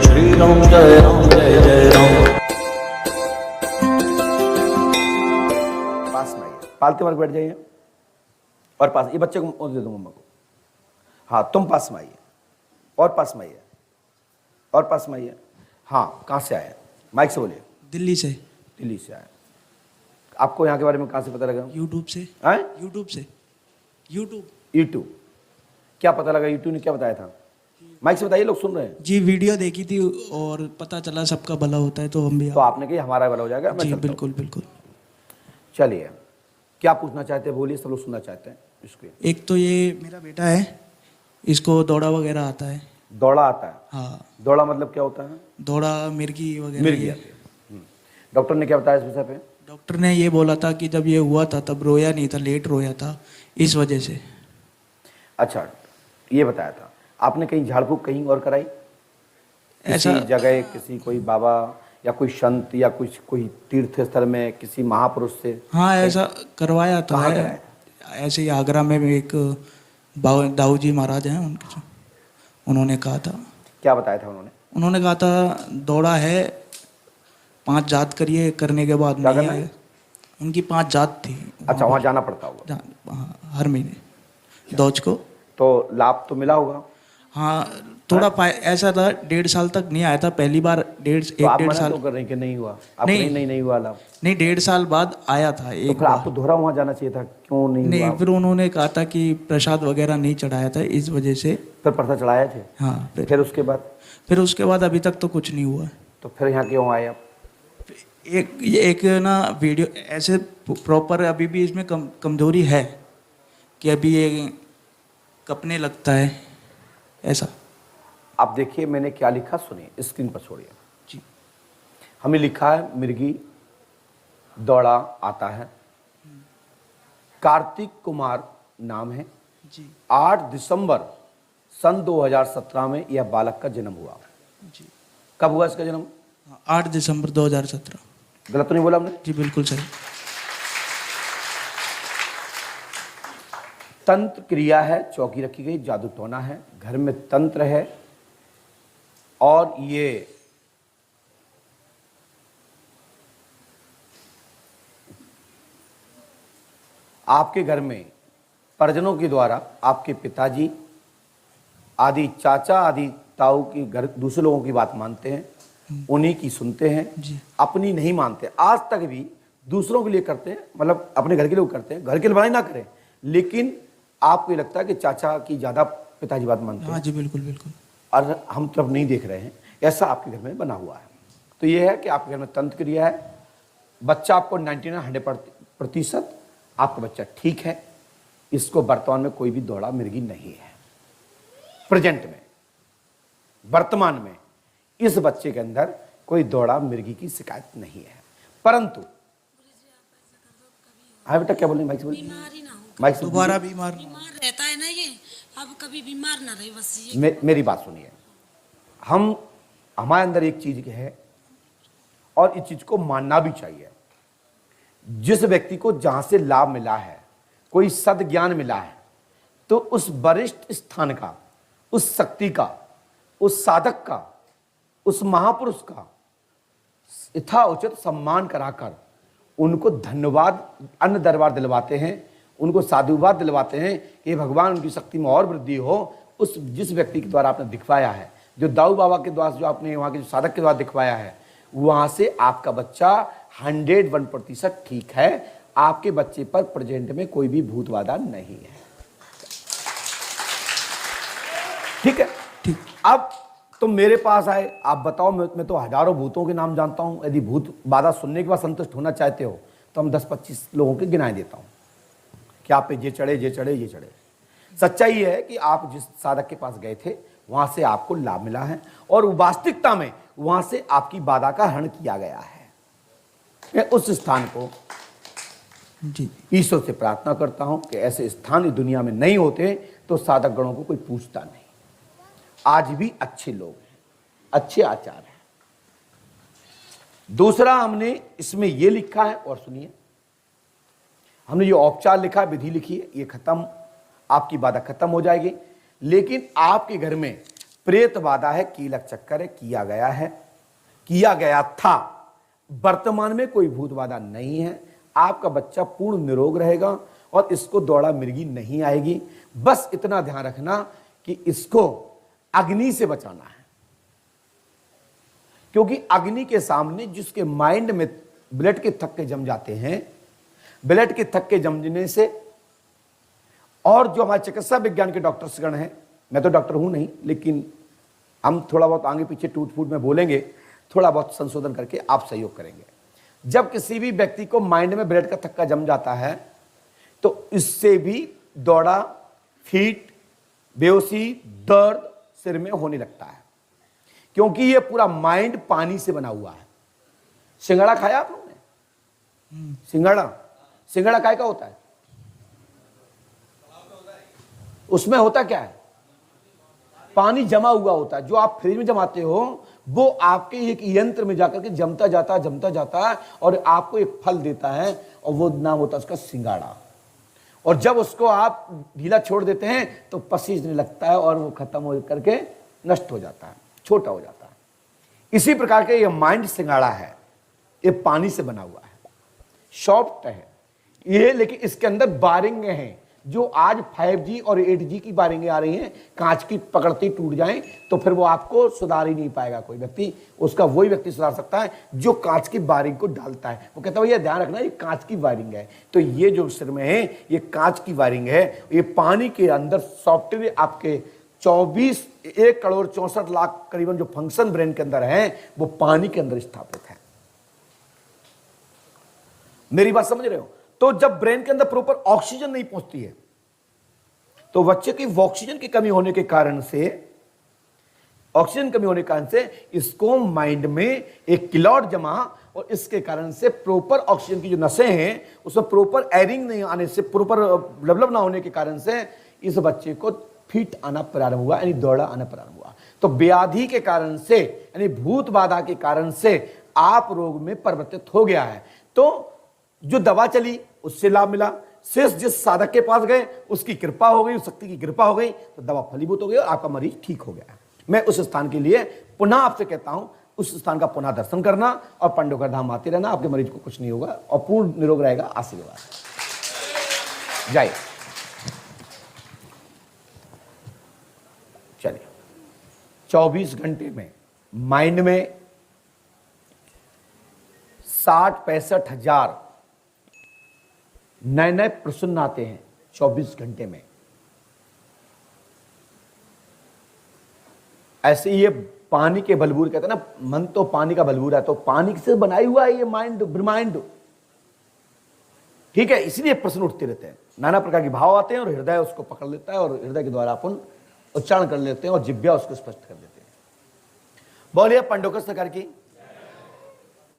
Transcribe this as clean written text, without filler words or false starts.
श्री राम जय राम जय जय राम। पास में आइए, पालते मार बैठ जाइए और पास, ये बच्चे को दे दो मम्मा को। हाँ तुम पास में आइए और पास में आइए और पास में आइए। हाँ कहाँ से आए? माइक से बोलिए। दिल्ली से। दिल्ली से आए। आपको यहाँ के बारे में कहाँ से पता लगा? यूट्यूब से। हैं? यूट्यूब से। यूट्यूब। यूट्यूब। क्या पता लगा? यूट्यूब ने क्या बताया था? माइक से बताइए, लोग सुन रहे हैं। जी वीडियो देखी थी और पता चला सबका भला होता है तो हम भी तो आपने कही हमारा भला हो जाएगा। मैं जी चलता हूँ। बिल्कुल बिल्कुल। चलिए, क्या पूछना चाहते हैं बोलिए, सब लोग सुनना चाहते हैं इसके। एक तो ये मेरा बेटा है, इसको दौड़ा वगैरह आता है। दौड़ा आता है? हाँ। दौड़ा मतलब क्या होता है? दौड़ा मिर्गी वगैरह। मिर्गी आती है। डॉक्टर ने क्या बताया इस विषय पे? डॉक्टर ने ये बोला था कि जब ये हुआ था तब रोया नहीं था, लेट रोया था, इस वजह से। अच्छा, ये बताया था। आपने कहीं झाड़ फूक कहीं और कराई? ऐसा किसी जगह, किसी कोई बाबा या कोई संत या कुछ कोई तीर्थ स्थल में किसी महापुरुष से? हाँ ऐसा करवाया था। कहाँ कराया? ऐसे ही आगरा में एक दाऊ जी महाराज हैं, उनके उन्होंने कहा था। क्या बताया था उन्होंने? उन्होंने कहा था दौड़ा है, 5 जात करिए, करने के बाद नहीं आए। उनकी 5 जात थी। अच्छा, वहाँ जाना पड़ता होगा? हाँ, हर महीने दौज को। तो लाभ तो मिला होगा? हाँ थोड़ा ऐसा था, 1.5 साल तक नहीं आया था, पहली बार तो 1.5 साल। तो कर रहे हैं कि नहीं हुआ? आप नहीं। नहीं हुआ लाभ? नहीं 1.5 साल बाद आया था तो एक फिर आपको दोहरा वहाँ जाना चाहिए था, क्यों नहीं हुआ? फिर उन्होंने कहा था कि प्रसाद वगैरह नहीं चढ़ाया था, इस वजह से। फिर प्रसाद चढ़ाए थे? हाँ। फिर उसके बाद? फिर उसके बाद अभी तक तो कुछ नहीं हुआ। तो फिर यहाँ क्यों आए आप? एक ना वीडियो ऐसे प्रॉपर अभी भी इसमें कमजोरी है कि अभी ये कपने लगता है ऐसा। आप देखिए मैंने क्या लिखा, सुनिए, स्क्रीन पर छोड़िए जी। हमें लिखा है मिर्गी दौड़ा आता है, कार्तिक कुमार नाम है जी। 8 दिसंबर सन 2017 में यह बालक का जन्म हुआ। जी। कब हुआ इसका जन्म? 8 दिसंबर 2017। गलत तो नहीं बोला हमने? जी बिल्कुल सही। तंत्र क्रिया है, चौकी रखी गई, जादू टोना है, घर में तंत्र है और ये आपके घर में परिजनों के द्वारा आपके पिताजी आदि चाचा आदि ताऊ की घर दूसरे लोगों की बात मानते हैं, उन्हीं की सुनते हैं जी। अपनी नहीं मानते। आज तक भी दूसरों के लिए करते हैं, मतलब अपने घर के लिए करते हैं, घर के लिए भलाई ना करें, लेकिन आपको ये लगता है कि चाचा की ज्यादा पिताजी बात मानते हैं। हाँ जी बिल्कुल बिल्कुल। और हम तब नहीं देख रहे हैं, ऐसा आपके घर में बना हुआ है। तो ये है कि आपके घर में तंत्र क्रिया है, बच्चा आपको 99% आपका बच्चा ठीक है, इसको वर्तमान में कोई भी दौड़ा मिर्गी नहीं है। प्रेजेंट में, वर्तमान में इस बच्चे के अंदर कोई दौड़ा मिर्गी की शिकायत नहीं है। परंतु हाँ बेटा क्या बोलें? माइक से बोलिए। बीमारी ना हो, माइक से दोबारा बीमार बीमार रहता है ना ये, अब कभी बीमार ना रहे, बस ये। मेरी बात सुनिए, हमारे अंदर एक चीज है और इस चीज को मानना भी चाहिए। जिस व्यक्ति को जहां से लाभ मिला है, कोई सद्ज्ञान मिला है, तो उस वरिष्ठ स्थान का, उस शक्ति का, उस साधक का, उस महापुरुष का यथाउचित सम्मान कराकर उनको धन्यवाद अन्न दरबार दिलवाते हैं, उनको साधुवाद दिलवाते हैं कि भगवान उनकी शक्ति में और वृद्धि हो। उस जिस व्यक्ति के द्वारा आपने दिखवाया है, जो दाऊ बाबा के द्वारा, जो आपने वहाँ के जो साधक के द्वारा दिखवाया है, वहाँ से आपका बच्चा 101% ठीक है। आपके बच्चे पर प्रेजेंट में कोई भी भूत बाधा नहीं है। ठीक है? ठीक। अब तुम मेरे पास आए, आप बताओ, मैं तो हजारों भूतों के नाम जानता हूं। यदि भूत बाधा सुनने के बाद संतुष्ट होना चाहते हो तो हम 10-25 लोगों के गिनाए देता हूं कि आप पे ये चढ़े, ये चढ़े, ये चढ़े। सच्चाई है कि आप जिस साधक के पास गए थे वहां से आपको लाभ मिला है और वास्तविकता में वहां से आपकी बाधा का हरण किया गया है। मैं उस स्थान को जी ईश्वर से प्रार्थना करता हूं कि ऐसे स्थान इस दुनिया में नहीं होते तो साधक गणों को कोई पूछता नहीं। आज भी अच्छे लोग हैं, अच्छे आचार हैं। दूसरा हमने इसमें यह लिखा है, और सुनिए, हमने ये औपचार लिखा, विधि लिखी है, ये खत्म, आपकी बाधा खत्म हो जाएगी। लेकिन आपके घर में प्रेत बाधा है, कीलक चक्कर है, किया गया था। वर्तमान में कोई भूत बाधा नहीं है। आपका बच्चा पूर्ण निरोग रहेगा और इसको दौड़ा मिर्गी नहीं आएगी। बस इतना ध्यान रखना कि इसको अग्नि से बचाना है, क्योंकि अग्नि के सामने जिसके माइंड में ब्लड के थक्के जम जाते हैं, ब्लड के थक्के जमने से, और जो हमारे चिकित्सा विज्ञान के डॉक्टर्स गण हैं, मैं तो डॉक्टर हूं नहीं, लेकिन हम थोड़ा बहुत आगे पीछे टूट फूट में बोलेंगे, थोड़ा बहुत संशोधन करके आप सहयोग करेंगे। जब किसी भी व्यक्ति को माइंड में ब्लड का थक्का जम जाता है तो इससे भी दौड़ा, फीट, बेहोशी, दर्द सिर में होने लगता है, क्योंकि ये पूरा माइंड पानी से बना हुआ है। सिंघाड़ा खाया आप लोगों ने? सिंघाड़ा काय का होता है? उसमें होता क्या है? पानी जमा हुआ होता है। जो आप फ्रिज में जमाते हो वो आपके एक यंत्र में जाकर के जमता जाता है और आपको एक फल देता है, और वो नाम होता है उसका सिंघाड़ा। और जब उसको आप ढीला छोड़ देते हैं तो पसीजने लगता है और वो खत्म हो करके नष्ट हो जाता है, छोटा हो जाता है। इसी प्रकार के ये माइंड सिंघाड़ा है, ये पानी से बना हुआ है, सॉफ्ट है ये, लेकिन इसके अंदर वायरिंग हैं। जो आज 5G और 8G की वायरिंग आ रही हैं, कांच की पकड़ती टूट जाएं तो फिर वो आपको सुधार ही नहीं पाएगा कोई व्यक्ति। उसका वही व्यक्ति सुधार सकता है जो कांच की वायरिंग को डालता है। वो कहता है भैया ध्यान रखना ये कांच की वायरिंग है। तो ये जो सिर में है ये कांच की वायरिंग है। ये पानी के अंदर सॉफ्टवेयर आपके 1,64,00,000 करीबन जो फंक्शन ब्रेन के अंदर है वो पानी के अंदर स्थापित है। मेरी बात समझ रहे हो? तो जब ब्रेन के अंदर प्रॉपर ऑक्सीजन नहीं पहुंचती है तो बच्चे की ऑक्सीजन की कमी होने के कारण से इसको माइंड में एक क्लॉट जमा, और इसके कारण से प्रॉपर ऑक्सीजन की जो नसें हैं उसमें प्रॉपर एयरिंग नहीं आने से, प्रॉपर डेवलप ना होने के कारण से इस बच्चे को फीट आना प्रारंभ हुआ, यानी दौड़ा आना प्रारंभ हुआ। तो व्याधि के कारण से, यानी भूत बाधा के कारण से आप रोग में परिवर्तित हो गया है। तो जो दवा चली उससे लाभ मिला, शेष जिस साधक के पास गए उसकी कृपा हो गई, उस शक्ति की कृपा हो गई, तो दवा फलीभूत हो गई और आपका मरीज ठीक हो गया। मैं उस स्थान के लिए पुनः आपसे कहता हूं, उस स्थान का पुनः दर्शन करना और पांडवकर धाम आते रहना। आपके मरीज को कुछ नहीं होगा और पूर्ण निरोग रहेगा। आशीर्वाद। जय। चलिए 24 घंटे में माइंड में 60-65 हजार नए प्रश्न आते हैं 24 घंटे में। ऐसे ये पानी के बलबूर कहते हैं ना, मन तो पानी का बलबूर है, तो पानी से बनाई हुआ है ये माइंड, ब्रह्मांड, ठीक है। इसलिए प्रश्न उठते रहते हैं, नाना प्रकार के भाव आते हैं और हृदय उसको पकड़ लेता है और हृदय के द्वारा अपन उच्चारण कर लेते हैं और जिह्वा उसको स्पष्ट कर देते हैं। बोलिए पंडोकर सरकार की।